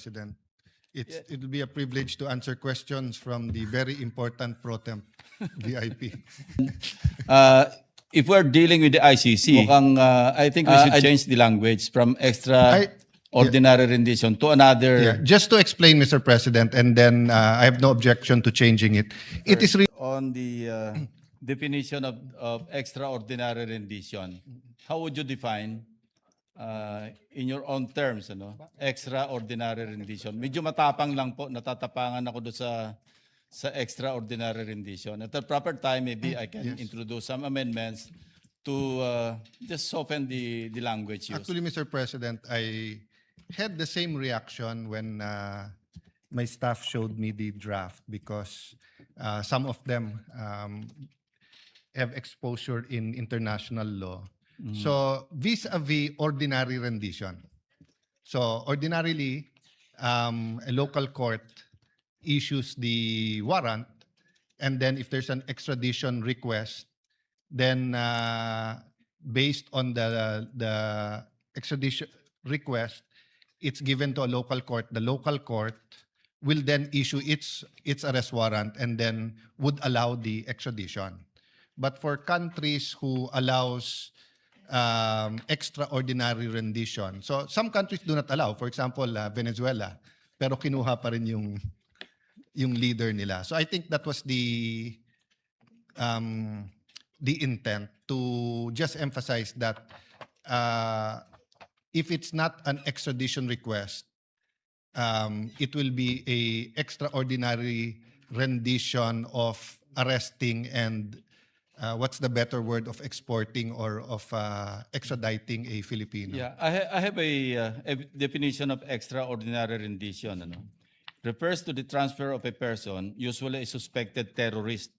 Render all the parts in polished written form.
President. It will be a privilege to answer questions from the very important pro temp VIP. If we're dealing with the ICC, I think we should change the language from extraordinary rendition to another. Yeah, just to explain, Mr. President, and then I have no objection to changing it. It is On the definition of extraordinary rendition, how would you define in your own terms, extraordinary rendition? Medyo matapang lang po, natatapangan ako doon sa extraordinary rendition. At the proper time, maybe I can introduce some amendments to just soften the language used. Actually, Mr. President, I had the same reaction when my staff showed me the draft because some of them have exposure in international law. So vis-a-vis ordinary rendition. So ordinarily, a local court issues the warrant, and then if there's an extradition request, then based on the extradition request, it's given to a local court. The local court will then issue its arrest warrant and then would allow the extradition. But for countries who allows extraordinary rendition, so some countries do not allow. For example, Venezuela, pero kinuha pa rin yung leader nila. So I think that was the intent, to just emphasize that if it's not an extradition request, it will be a extraordinary rendition of arresting and what's the better word, of exporting or of extraditing a Filipino. Yeah, I have a definition of extraordinary rendition. Refers to the transfer of a person, usually a suspected terrorist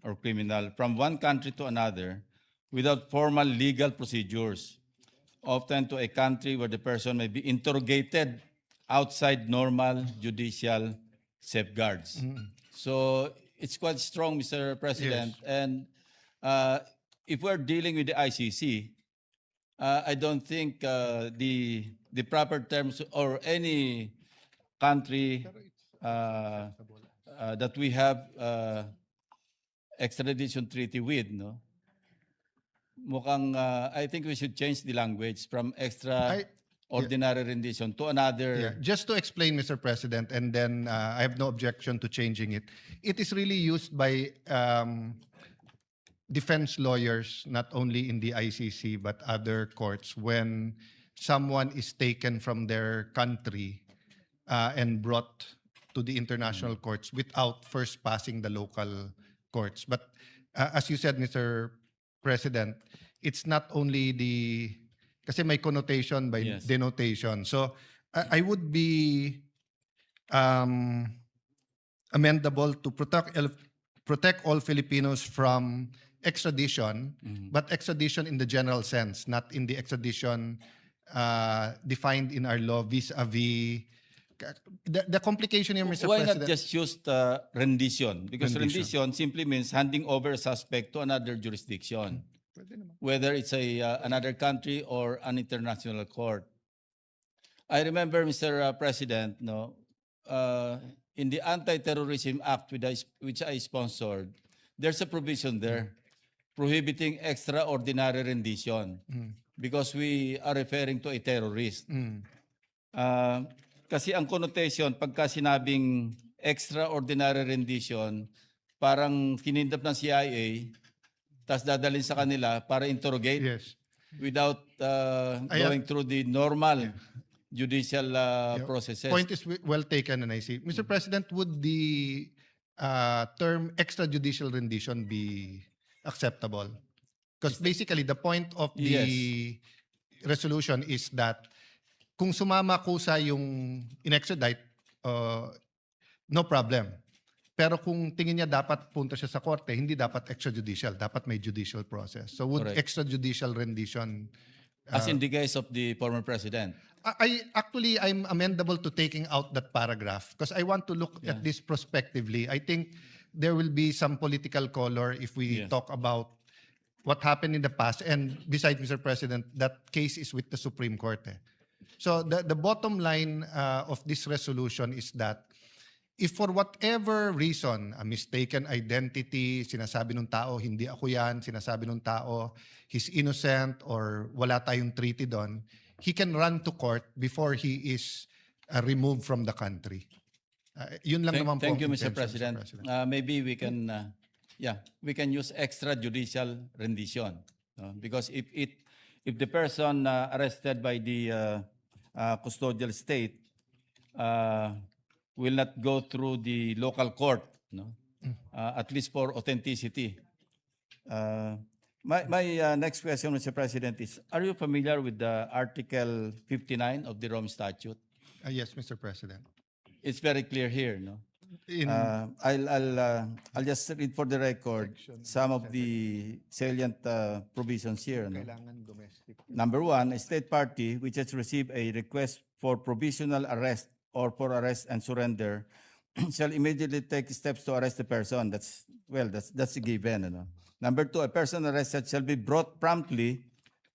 or criminal, from one country to another without formal legal procedures, often to a country where the person may be interrogated outside normal judicial safeguards. So it's quite strong, Mr. President. Yes. And if we're dealing with the ICC, I don't think the proper terms or any country that we have extradition treaty with, mukhang I think we should change the language from extraordinary rendition to another. Yeah. Just to explain, Mr. President, and then I have no objection to changing it. It is really used by defense lawyers, not only in the ICC but other courts, when someone is taken from their country and brought to the international courts without first passing the local courts. But as you said, Mr. President, it's not only kasi may connotation by denotation. So I would be amendable to protect all Filipinos from extradition, but extradition in the general sense, not in the extradition defined in our law vis-a-vis. The complication here, Mr. Why President. not just use the rendition? Because rendition simply means handing over a suspect to another jurisdiction, whether it's another country or an international court. I remember, Mr. President, in the Anti-Terrorism Act which I sponsored, there's a provision there prohibiting extraordinary rendition because we are referring to a terrorist. Kasi ang connotation, pagka sinabing extraordinary rendition, parang kinindap ng CIA, tapos dadalhin sa kanila para interrogate without going through the normal judicial processes. Point is well taken, and I see. Mr. President, would the term extrajudicial rendition be acceptable? Because basically the point of the resolution is that kung sumama kusa yung in-extradite, no problem. Pero kung tingin niya dapat punta siya sa korte, hindi dapat extrajudicial, dapat may judicial process. So would extrajudicial rendition... as in the case of the former president? I'm amendable to taking out that paragraph because I want to look at this prospectively. I think there will be some political color if we talk about what happened in the past. And besides, Mr. President, that case is with the Supreme Court. So the bottom line of this resolution is that if for whatever reason, a mistaken identity, sinasabi ng tao, hindi ako yan, sinasabi ng tao, he's innocent or wala tayong treaty doon, he can run to court before he is removed from the country. Yun lang naman po Thank you, ang Mr. intention, President. Maybe we can, we can use extrajudicial rendition, because if the person arrested by the custodial state will not go through the local court, at least for authenticity. My next question, Mr. President, is: are you familiar with the Article 59 of the Rome Statute? Yes, Mr. President. It's very clear here, no? I'll just read for the record some of the salient provisions here. No? Kailangan domestic. Number one, a state party which has received a request for provisional arrest or for arrest and surrender shall immediately take steps to arrest the person. That's a given. Ano? Number two, a person arrested shall be brought promptly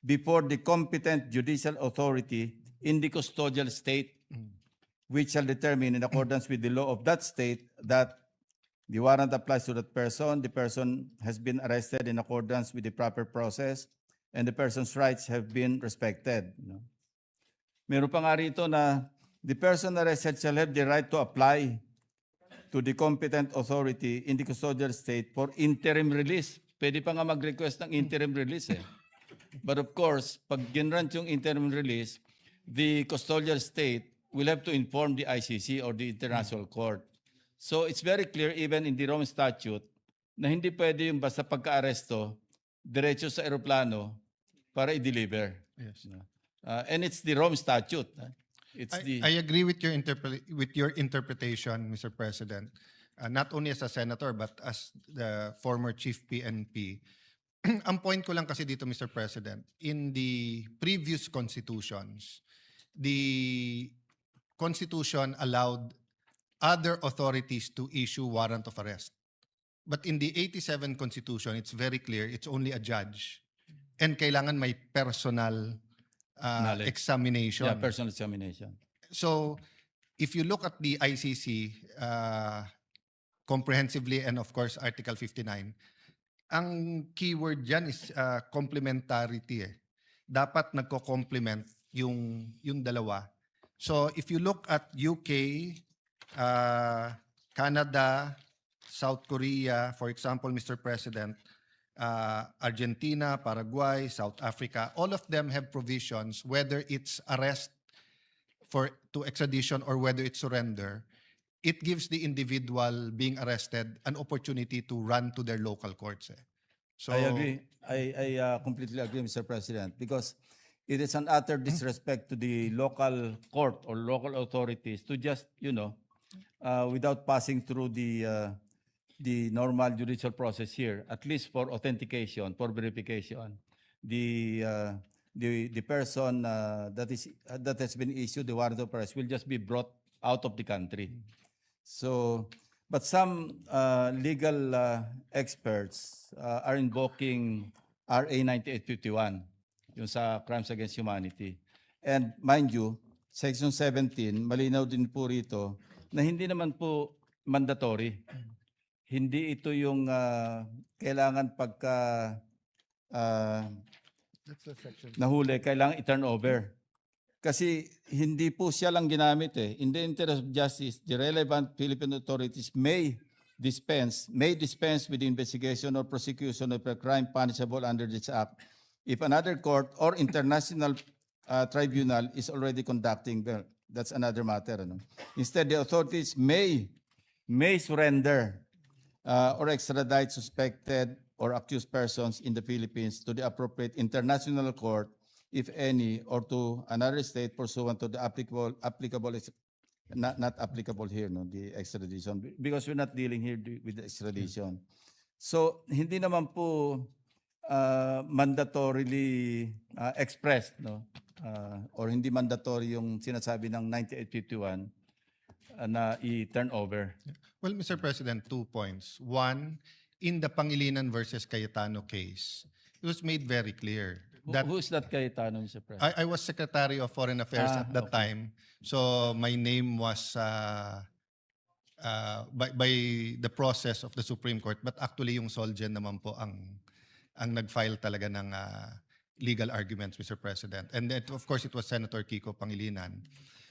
before the competent judicial authority in the custodial state, which shall determine in accordance with the law of that state that the warrant applies to that person, the person has been arrested in accordance with the proper process, and the person's rights have been respected. No? Meron pa nga rito na the person arrested shall have the right to apply to the competent authority in the custodial state for interim release. Pwede pa nga mag-request ng interim release eh. But of course, pag ginrant yung interim release, the custodial state will have to inform the ICC or the International Court. So it's very clear even in the Rome Statute na hindi pwede yung basta pagka-aresto, diretso sa eroplano para i-deliver. Yes. And it's the Rome Statute. I agree with your interpretation, Mr. President. Not only as a senator but as the former chief PNP. Ang point ko lang kasi dito, Mr. President, in the previous constitutions, the Constitution allowed other authorities to issue warrant of arrest. But in the 87 Constitution, it's very clear, it's only a judge. And kailangan may personal examination. Yeah, personal examination. So, if you look at the ICC comprehensively and of course Article 59, ang keyword dyan is complementarity. Dapat nagko-complement yung dalawa. So, if you look at UK, Canada, South Korea, for example, Mr. President, Argentina, Paraguay, South Africa, all of them have provisions, whether it's arrest to extradition or whether it's surrender, it gives the individual being arrested an opportunity to run to their local courts. So, I agree. I completely agree, Mr. President, because it is an utter disrespect to the local court or local authorities to just, without passing through the normal judicial process here, at least for authentication, for verification, the person that has been issued the warrant of arrest will just be brought out of the country. So, but some legal experts are invoking RA 9851, yung sa Crimes Against Humanity. And mind you, Section 17, malinaw din po rito na hindi naman po mandatory. Hindi ito yung kailangan pagka nahuli, kailangan i-turn over. Kasi hindi po siya lang ginamit eh. In the interest of justice, the relevant Philippine authorities may dispense with the investigation or prosecution of a crime punishable under this act if another court or international tribunal is already conducting. Well, that's another matter. No? Instead, the authorities may surrender or extradite suspected or accused persons in the Philippines to the appropriate international court, if any, or to another state pursuant to the applicable not applicable here, no, the extradition, because we're not dealing here with the extradition. So, hindi naman po mandatorily expressed, no, or hindi mandatory yung sinasabi ng 9851 na i-turn over. well, Mr. President, 2 points. One, in the Pangilinan versus Cayetano case, it was made very clear Who's that Cayetano, Mr. President? I was Secretary of Foreign Affairs at that Okay. time. So my name was by the process of the Supreme Court, but actually yung Solgen naman po ang nag-file talaga ng legal arguments, Mr. President. And then, of course, it was Senator Kiko Pangilinan.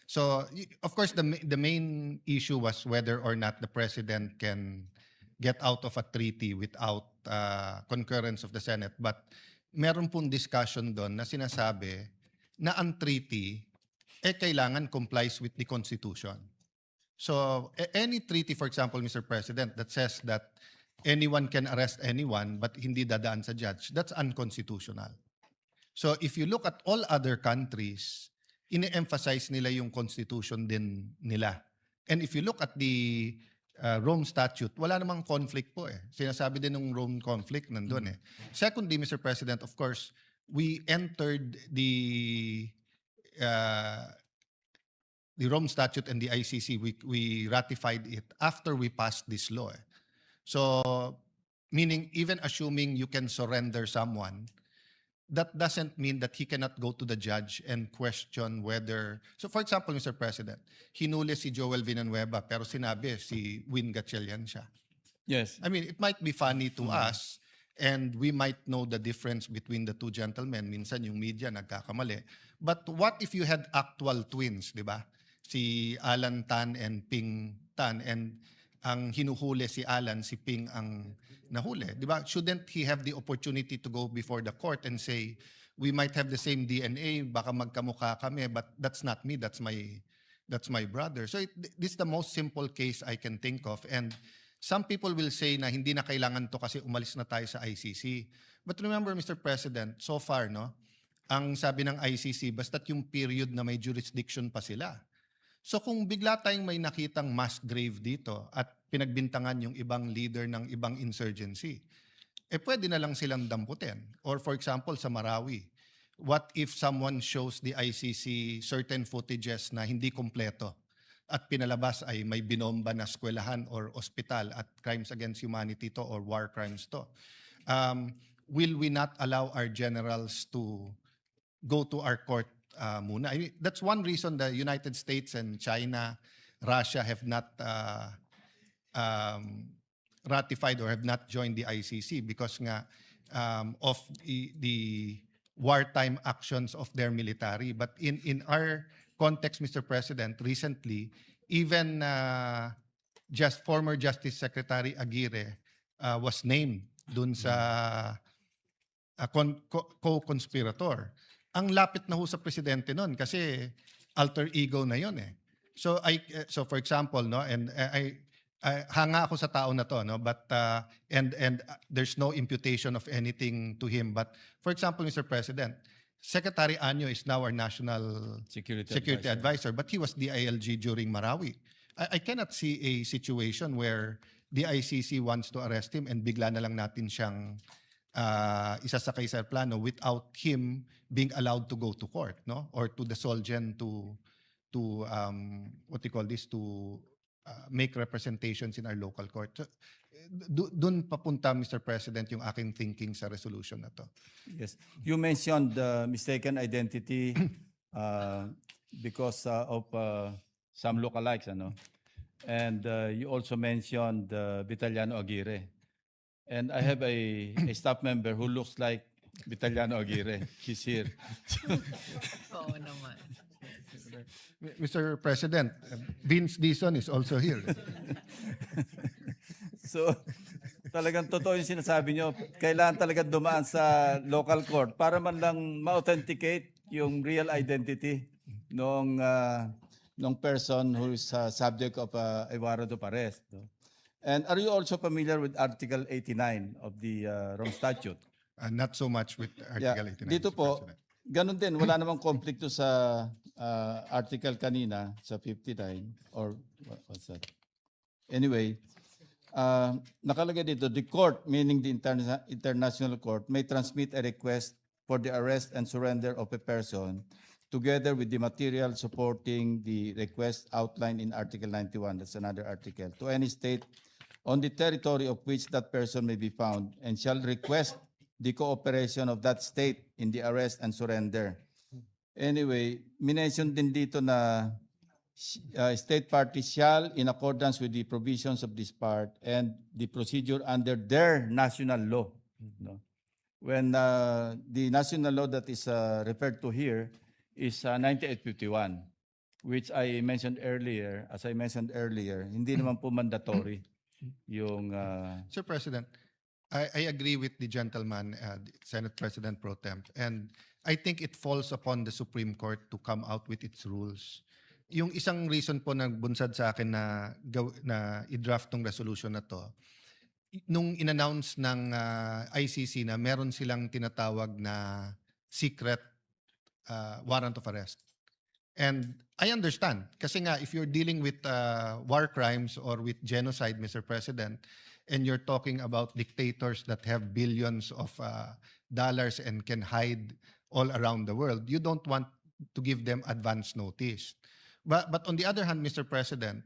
So, of course, the main issue was whether or not the President can get out of a treaty without concurrence of the Senate. But meron pong discussion doon na sinasabi na ang treaty kailangan complies with the Constitution. So any treaty, for example, Mr. President, that says that anyone can arrest anyone but hindi dadaan sa judge, that's unconstitutional. So if you look at all other countries, ini-emphasize nila yung constitution din nila. And if you look at the Rome Statute, wala namang conflict po eh. Sinasabi din ng Rome conflict nandun eh. Secondly, Mr. President, of course, we entered the Rome Statute and the ICC, we ratified it after we passed this law. So, meaning even assuming you can surrender someone, that doesn't mean that he cannot go to the judge and question whether... So for example, Mr. President, hinuli si Joel Villanueva pero sinabi si Win Gatchalian siya. Yes. I mean, it might be funny to us and we might know the difference between the two gentlemen. Minsan yung media nagkakamali. But what if you had actual twins, di ba? Si Alan Tan and Ping Tan, and ang hinuhuli si Alan, si Ping ang nahuli, di ba? Shouldn't he have the opportunity to go before the court and say, we might have the same DNA, baka magkamukha kami, but that's not me, that's my brother. So this is the most simple case I can think of. And some people will say na hindi na kailangan to kasi umalis na tayo sa ICC. But remember, Mr. President, so far, no, ang sabi ng ICC, basta't yung period na may jurisdiction pa sila. So kung bigla tayong may nakitang mass grave dito at pinagbintangan yung ibang leader ng ibang insurgency, pwede na lang silang damputin. Or for example, sa Marawi, what if someone shows the ICC certain footages na hindi kompleto at pinalabas ay may binomba na eskwelahan or ospital at crimes against humanity to or war crimes to? Will we not allow our generals to go to our court muna? I mean, that's one reason the United States and China, Russia have not ratified or have not joined the ICC because nga of the wartime actions of their military. But in our context, Mr. President, recently, even just former Justice Secretary Aguirre was named dun sa co-conspirator. Ang lapit na ho sa presidente nun kasi alter ego na yon eh. So for example, no, and I hanga ako sa tao na to, no, but and there's no imputation of anything to him, but for example, Mr. President, Secretary Anyo is now our national security advisor, but he was the ILG during Marawi. I cannot see a situation where the ICC wants to arrest him and bigla na lang natin siyang isasakay sa plano without him being allowed to go to court, no, or to the Solgen to what do you call this, to make representations in our local court. So, dun papunta, Mr. President, yung aking thinking sa resolution na to. Yes. You mentioned mistaken identity because of some lookalikes, ano? And you also mentioned Vitaliano Aguirre. And I have a staff member who looks like Vitaliano Aguirre. He's here. Oo naman. Mr. President, Vince Dizon is also here. So, talagang totoo yung sinasabi nyo. Kailangan talaga dumaan sa local court para man lang ma-authenticate yung real identity ng person who is subject of a warrant of arrest. No? And are you also familiar with Article 89 of the Rome Statute? Not so much with Article 89. Dito Mr. po, President. ganun din. Wala namang konflikto sa article kanina, sa 59, or what's that? Anyway, nakalagay dito, the court, meaning the international court, may transmit a request for the arrest and surrender of a person together with the material supporting the request outlined in Article 91, that's another article, to any state on the territory of which that person may be found, and shall request the cooperation of that state in the arrest and surrender. Anyway, minention din dito na state parties shall, in accordance with the provisions of this part and the procedure under their national law. No? When the national law that is referred to here is 9851, which I mentioned earlier, as I mentioned earlier, hindi naman po mandatory yung Sir President, I agree with the gentleman, Senate President Pro Temp, and I think it falls upon the Supreme Court to come out with its rules. Yung isang reason po na bunsad sa akin na i-draft tong resolution na to, nung in-announce ng ICC na meron silang tinatawag na secret warrant of arrest. And I understand, kasi nga if you're dealing with war crimes or with genocide, Mr. President, and you're talking about dictators that have billions of dollars and can hide all around the world, you don't want to give them advance notice. But on the other hand, Mr. President,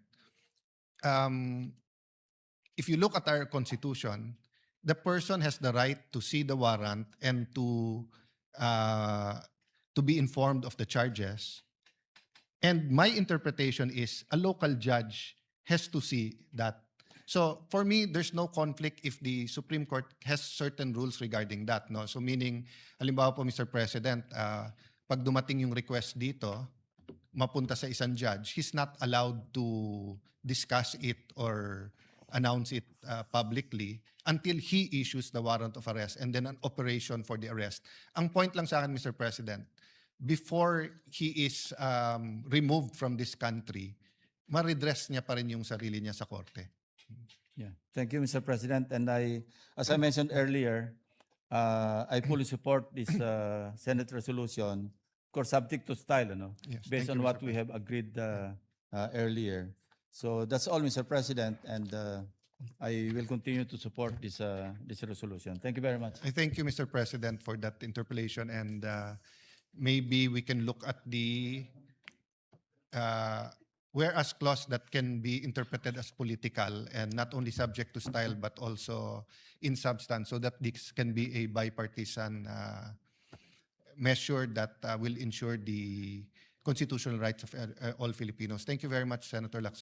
if you look at our Constitution, the person has the right to see the warrant and to be informed of the charges. And my interpretation is a local judge has to see that. So for me, there's no conflict if the Supreme Court has certain rules regarding that. No? So meaning, halimbawa po, Mr. President, pag dumating yung request dito, mapunta sa isang judge, he's not allowed to discuss it or announce it publicly until he issues the warrant of arrest and then an operation for the arrest. Ang point lang sa akin, Mr. President, before he is removed from this country, ma-redress niya pa rin yung sarili niya sa korte. Yeah. Thank you, Mr. President. And as I mentioned earlier, I fully support this Senate resolution, of course, subject to style, Yes, based thank on you, what Mr. we have agreed earlier. So that's all, Mr. President, and I will continue to support this resolution. Thank you very much. I thank you, Mr. President, for that interpolation, and maybe we can look at the whereas clause that can be interpreted as political and not only subject to style but also in substance, so that this can be a bipartisan measure that will ensure the constitutional rights of all Filipinos. Thank you very much, Senator Lacson.